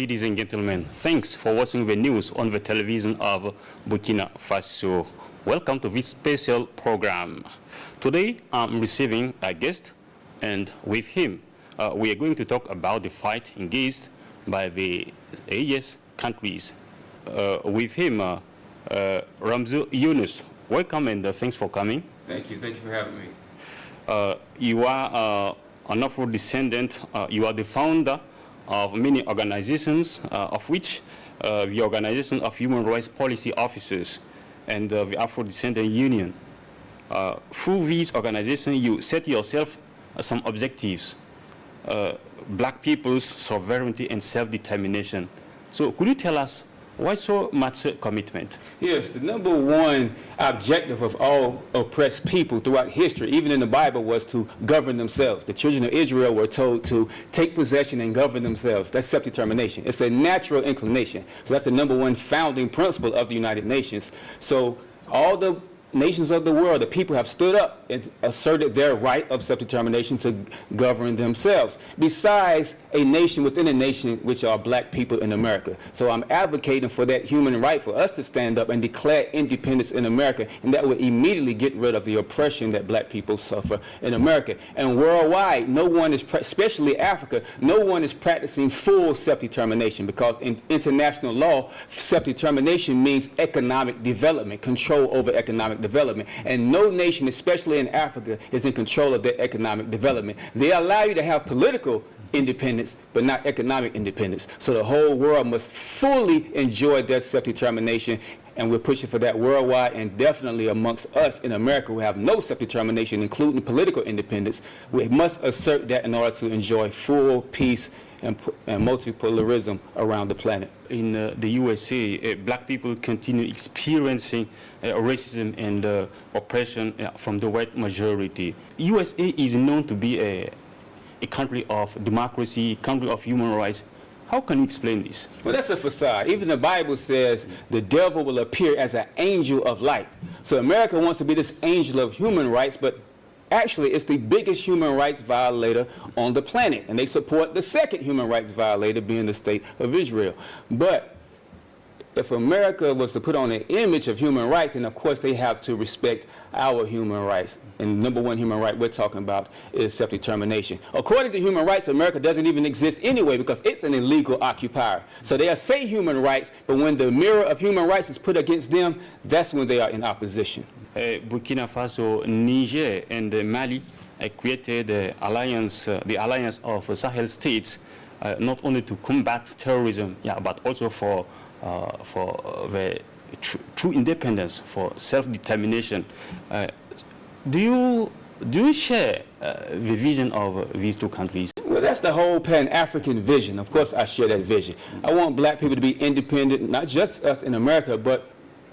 ladies and gentlemen. Thanks for watching the news on the television of Burkina Faso. Welcome to this special program. Today, I'm receiving a guest, and with him, we are going to talk about the fight engaged by the AES countries. With him, Ramzo Yunus. Welcome and thanks for coming. Thank you for having me. You are an Afro-descendant. You are the founder of many organizations, of which the Organization of Human Rights Policy Officers and the Afro-Descendant Union. Through these organizations, you set yourself some objectives: black people's sovereignty and self-determination. So could you tell us why so much commitment? Yes, the number one objective of all oppressed people throughout history, even in the Bible, was to govern themselves. The children of Israel were told to take possession and govern themselves. That's self-determination. It's a natural inclination. So that's the number one founding principle of the United Nations. So all the nations of the world, the people have stood up and asserted their right of self-determination to govern themselves, besides a nation within a nation, which are black people in America. So I'm advocating for that human right for us to stand up and declare independence in America, and that would immediately get rid of the oppression that black people suffer in America. And worldwide, no one is, especially Africa, no one is practicing full self-determination, because in international law, self-determination means economic development, control over economic development. And no nation, especially in Africa, is in control of their economic development. They allow you to have political independence, but not economic independence. So the whole world must fully enjoy their self-determination, and we're pushing for that worldwide, and definitely amongst us in America who have no self-determination, including political independence. We must assert that in order to enjoy full peace and multipolarism around the planet. In the USA, black people continue experiencing racism and oppression from the white majority. USA is known to be a country of democracy, country of human rights. How can you explain this? Well, that's a facade. Even the Bible says the devil will appear as an angel of light. So America wants to be this angel of human rights, but actually, it's the biggest human rights violator on the planet, and they support the second human rights violator, being the state of Israel. But if America was to put on an image of human rights, then of course they have to respect our human rights. And the number one human right we're talking about is self-determination. According to human rights, America doesn't even exist anyway, because it's an illegal occupier. So they'll say human rights, but when the mirror of human rights is put against them, that's when they are in opposition. Burkina Faso, Niger, and Mali created the alliance of Sahel states, not only to combat terrorism, but also for the true independence, for self-determination. Do you share the vision of these two countries? Well, that's the whole Pan-African vision. Of course, I share that vision. I want black people to be independent, not just us in America, but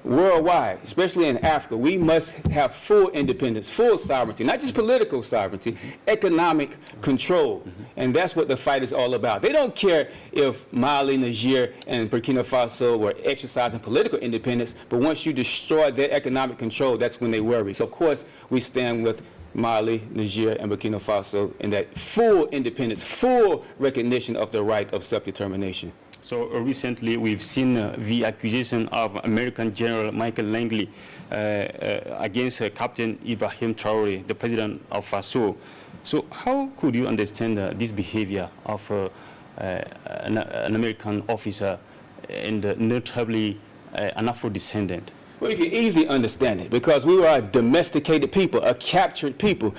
worldwide, especially in Africa. We must have full independence, full sovereignty, not just political sovereignty, economic control. And that's what the fight is all about. They don't care if Mali, Niger, and Burkina Faso were exercising political independence, but once you destroy their economic control, that's when they worry. So of course, we stand with Mali, Niger, and Burkina Faso in that full independence, full recognition of the right of self-determination. So recently we've seen the accusation of American General Michael Langley against Captain Ibrahim Traoré, the president of Faso. So how could you understand this behavior of an American officer and notably an Afro-descendant? Well, you can easily understand it, because we are a domesticated people, a captured people,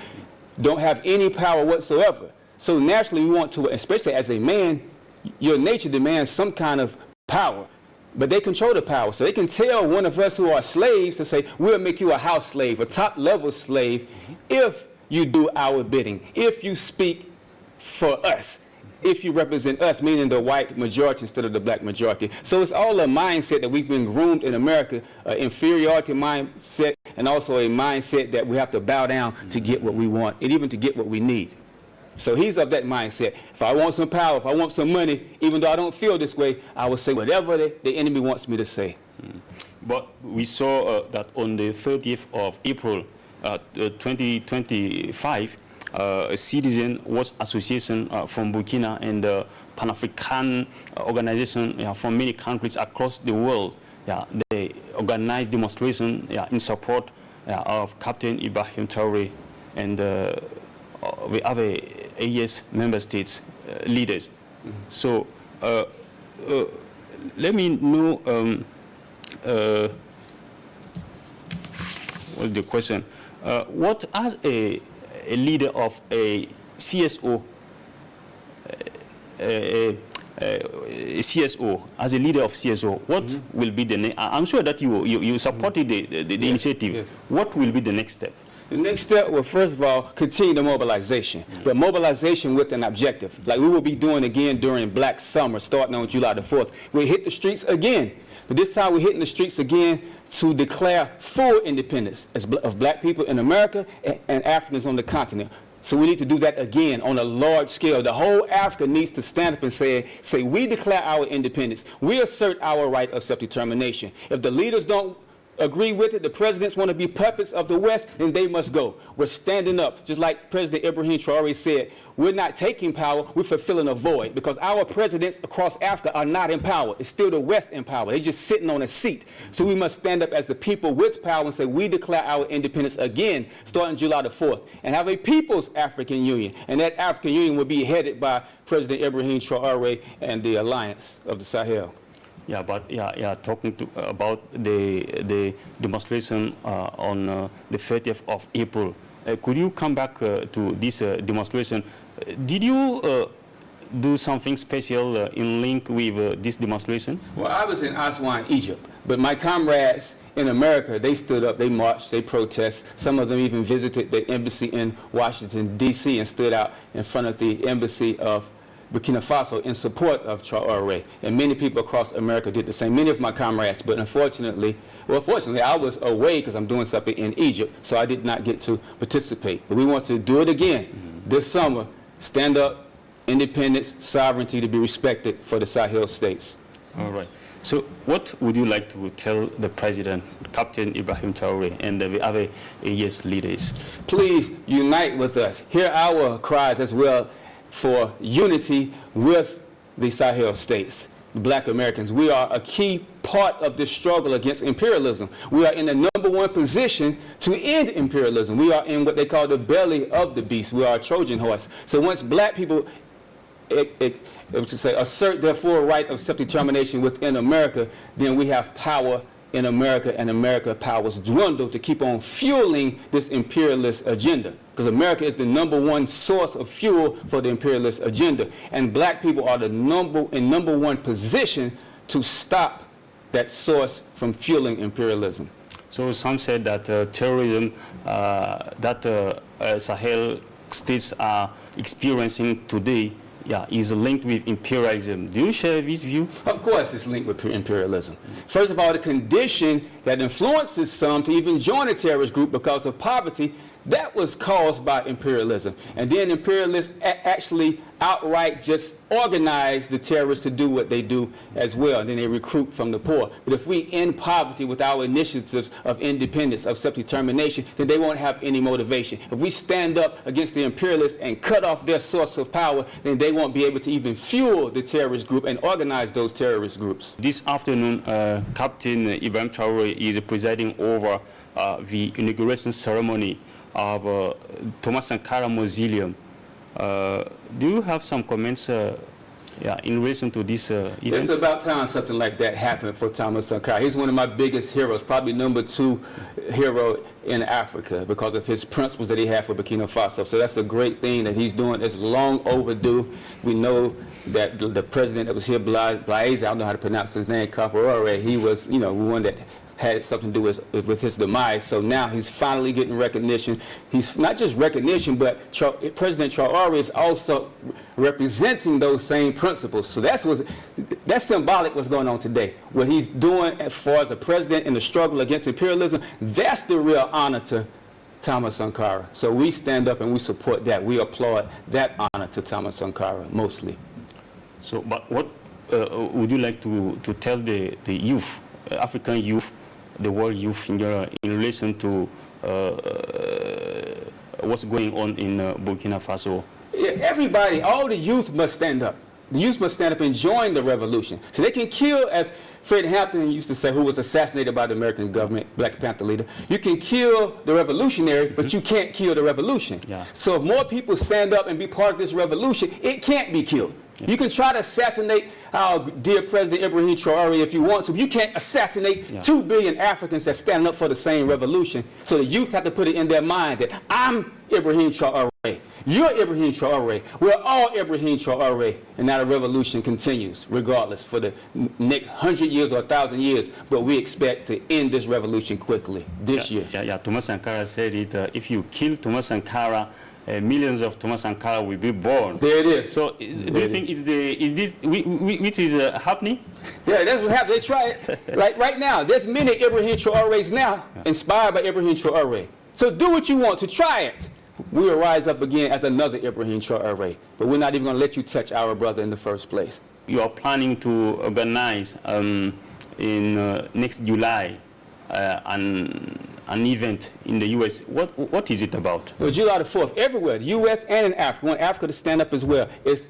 don't have any power whatsoever. So naturally we want to, especially as a man, your nature demands some kind of power, but they control the power. So they can tell one of us who are slaves to say, we'll make you a house slave, a top-level slave, if you do our bidding, if you speak for us, if you represent us, meaning the white majority instead of the black majority. So it's all a mindset that we've been groomed in America, an inferiority mindset, and also a mindset that we have to bow down to get what we want, and even to get what we need. So he's of that mindset. If I want some power, if I want some money, even though I don't feel this way, I will say whatever the enemy wants me to say. But we saw that on the 30th of April 2025, a citizen watch association from Burkina and Pan-African organization from many countries across the world. They organize demonstration in support of Captain Ibrahim Traoré and the other AES member states leaders. So let me know what's the question? What as a leader of a CSO, CSO, as a leader of CSO, what will be the next? I'm sure that you supported the initiative. Yes. What will be the next step? The next step will, first of all, continue the mobilization, but mobilization with an objective, like we will be doing again during Black Summer, starting on July the 4th. We hit the streets again, but this time we're hitting the streets again to declare full independence of Black people in America and Africans on the continent. So we need to do that again on a large scale. The whole Africa needs to stand up and say, we declare our independence. We assert our right of self-determination. If the leaders don't agree with it, the presidents want to be puppets of the West, then they must go. We're standing up. Just like President Ibrahim Traoré said, we're not taking power, we're fulfilling a void, because our presidents across Africa are not in power. It's still the West in power. They're just sitting on a seat. So we must stand up as the people with power and say, we declare our independence again, starting July the 4th, and have a People's African Union. And that African Union will be headed by President Ibrahim Traoré and the Alliance of the Sahel. Yeah, but talking about the demonstration on the 30th of April. Could you come back to this demonstration? Did you do something special in link with this demonstration? Well, I was in Aswan, Egypt, but my comrades in America, they stood up, they marched, they protested. Some of them even visited the embassy in Washington, D.C. and stood out in front of the embassy of Burkina Faso in support of Traoré, and many people across America did the same. Many of my comrades, but fortunately, I was away because I'm doing something in Egypt, so I did not get to participate. But we want to do it again this summer. Stand up, independence, sovereignty to be respected for the Sahel states. All right. So what would you like to tell the president, Captain Ibrahim Traoré, and the other AES leaders? Please unite with us. Hear our cries as well for unity with the Sahel states, the Black Americans. We are a key part of this struggle against imperialism. We are in the #1 position to end imperialism. We are in what they call the belly of the beast. We are a Trojan horse. So once Black people assert their full right of self-determination within America, then we have power in America, and America powers dwindle to keep on fueling this imperialist agenda. Because America is the #1 source of fuel for the imperialist agenda. And Black people are the #1 position to stop that source from fueling imperialism. So some said that terrorism that Sahel states are experiencing today is linked with imperialism. Do you share this view? Of course it's linked with imperialism. First of all, the condition that influences some to even join a terrorist group because of poverty, that was caused by imperialism. And then imperialists actually outright just organize the terrorists to do what they do as well. And then they recruit from the poor. But if we end poverty with our initiatives of independence, of self-determination, then they won't have any motivation. If we stand up against the imperialists and cut off their source of power, then they won't be able to even fuel the terrorist group and organize those terrorist groups. This afternoon, Captain Ibrahim Traoré is presiding over the inauguration ceremony of Thomas Sankara Mausoleum. Do you have some comments in relation to this event? It's about time something like that happened for Thomas Sankara. He's one of my biggest heroes, probably #2 hero in Africa because of his principles that he had for Burkina Faso. So that's a great thing that he's doing. It's long overdue. We know that the president that was here, Blaise, I don't know how to pronounce his name, Compaoré, he was, one that had something to do with his demise. So now he's finally getting recognition. He's not just recognition, but President Traoré is also representing those same principles. So that's symbolic what's going on today. What he's doing as far as a president in the struggle against imperialism, that's the real honor to Thomas Sankara. So we stand up and we support that. We applaud that honor to Thomas Sankara mostly. So, but what would you like to tell the youth, African youth, the world youth in relation to what's going on in Burkina Faso? Yeah, everybody, all the youth must stand up. The youth must stand up and join the revolution. So they can kill, as Fred Hampton used to say, who was assassinated by the American government, Black Panther leader, you can kill the revolutionary, but you can't kill the revolution. Yeah. So if more people stand up and be part of this revolution, it can't be killed. You can try to assassinate our dear President Ibrahim Traore if you want to. You can't assassinate 2 billion Africans that stand up for the same revolution. So the youth have to put it in their mind that I'm Ibrahim Traore. You're Ibrahim Traore. We're all Ibrahim Traore. And now the revolution continues, regardless, for the next 100 years or 1,000 years. But we expect to end this revolution quickly this year. Thomas Sankara said it. If you kill Thomas Sankara, millions of Thomas Sankara will be born. There it is. So, do you think is this which is happening? Yeah, that's what happened. They try it right now. There's many Ibrahim Traores now, inspired by Ibrahim Traore. So do what you want to try it. We will rise up again as another Ibrahim Traore, but we're not even going to let you touch our brother in the first place. You are planning to organize in next July an event in the U.S. What is it about? Well, July the 4th, everywhere, the U.S. and in Africa. We want Africa to stand up as well. It's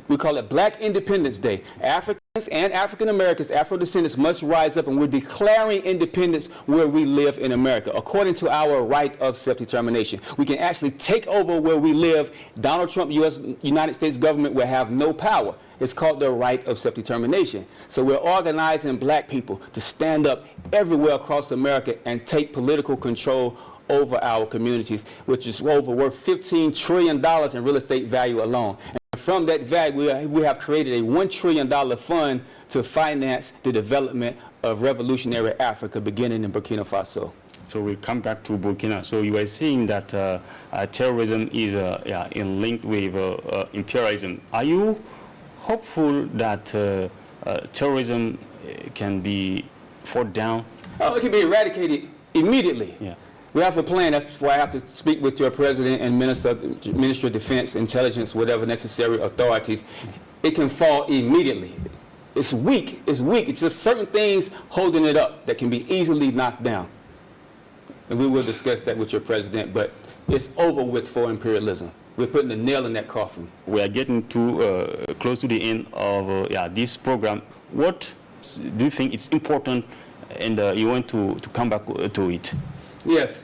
we call it Black Independence Day. Africans and African Americans, Afro-descendants must rise up, and we're declaring independence where we live in America, according to our right of self-determination. We can actually take over where we live. Donald Trump, United States government will have no power. It's called the right of self-determination. So we're organizing black people to stand up everywhere across America and take political control over our communities, which is over worth $15 trillion in real estate value alone. And from that value, we have created a $1 trillion fund to finance the development of revolutionary Africa, beginning in Burkina Faso. So we'll come back to Burkina. So you are saying that terrorism is linked with imperialism. Are you hopeful that terrorism can be fought down? Oh, it can be eradicated immediately. Yeah. We have a plan. That's why I have to speak with your president and Minister of Defense, Intelligence, whatever necessary authorities. It can fall immediately. It's weak. It's weak. It's just certain things holding it up that can be easily knocked down. And we will discuss that with your president, but it's over with for imperialism. We're putting a nail in that coffin. We are getting too close to the end of this program. What do you think is important, and you want to come back to it? Yes.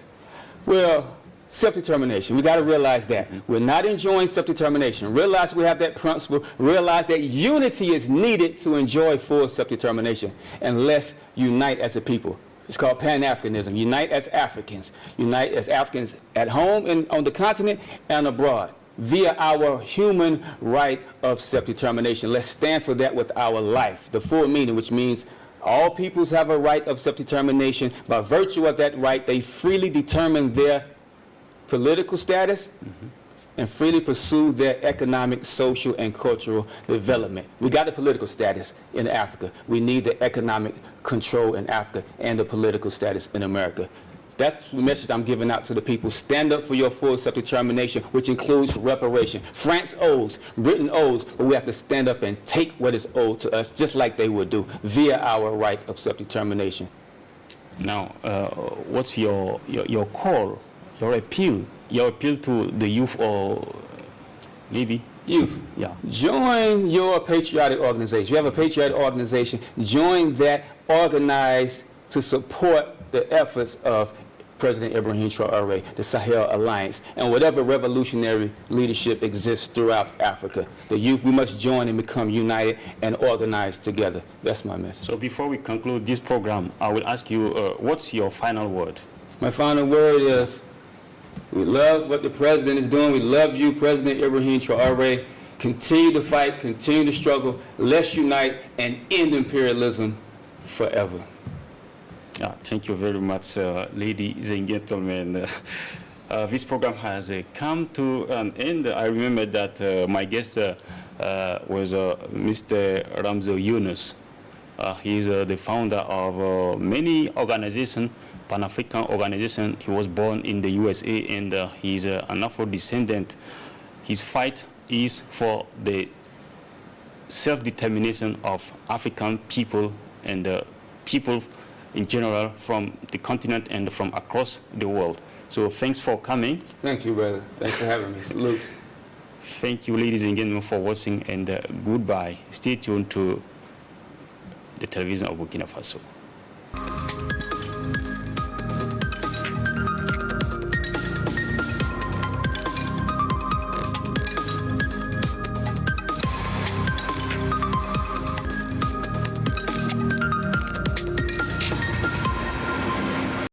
Well, self-determination. We got to realize that. We're not enjoying self-determination. Realize we have that principle. Realize that unity is needed to enjoy full self-determination. And let's unite as a people. It's called Pan-Africanism. Unite as Africans. Unite as Africans at home and on the continent and abroad via our human right of self-determination. Let's stand for that with our life. The full meaning, which means all peoples have a right of self-determination. By virtue of that right, they freely determine their political status and freely pursue their economic, social, and cultural development. We got the political status in Africa. We need the economic control in Africa and the political status in America. That's the message I'm giving out to the people. Stand up for your full self-determination, which includes reparation. France owes, Britain owes, but we have to stand up and take what is owed to us, just like they would do, via our right of self-determination. Now, what's your call, your appeal to the youth, or maybe? Youth, yeah. Join your patriotic organization. You have a patriotic organization. Join that, organize to support the efforts of President Ibrahim Traore, the Sahel Alliance, and whatever revolutionary leadership exists throughout Africa. The youth, we must join and become united and organized together. That's my message. So before we conclude this program, I will ask you, what's your final word? My final word is, we love what the president is doing. We love you, President Ibrahim Traore. Continue to fight, continue to struggle. Let's unite and end imperialism forever. Thank you very much, ladies and gentlemen. This program has come to an end. I remember that my guest was Mr. Ramzo Yunus. He is the founder of many organizations, Pan-African organizations. He was born in the USA, and he is an Afro-descendant. His fight is for the self-determination of African people and people in general from the continent and from across the world. So thanks for coming. Thank you, brother. Thanks for having me. Salute. Thank you, ladies and gentlemen, for watching, and goodbye. Stay tuned to the television of Burkina Faso.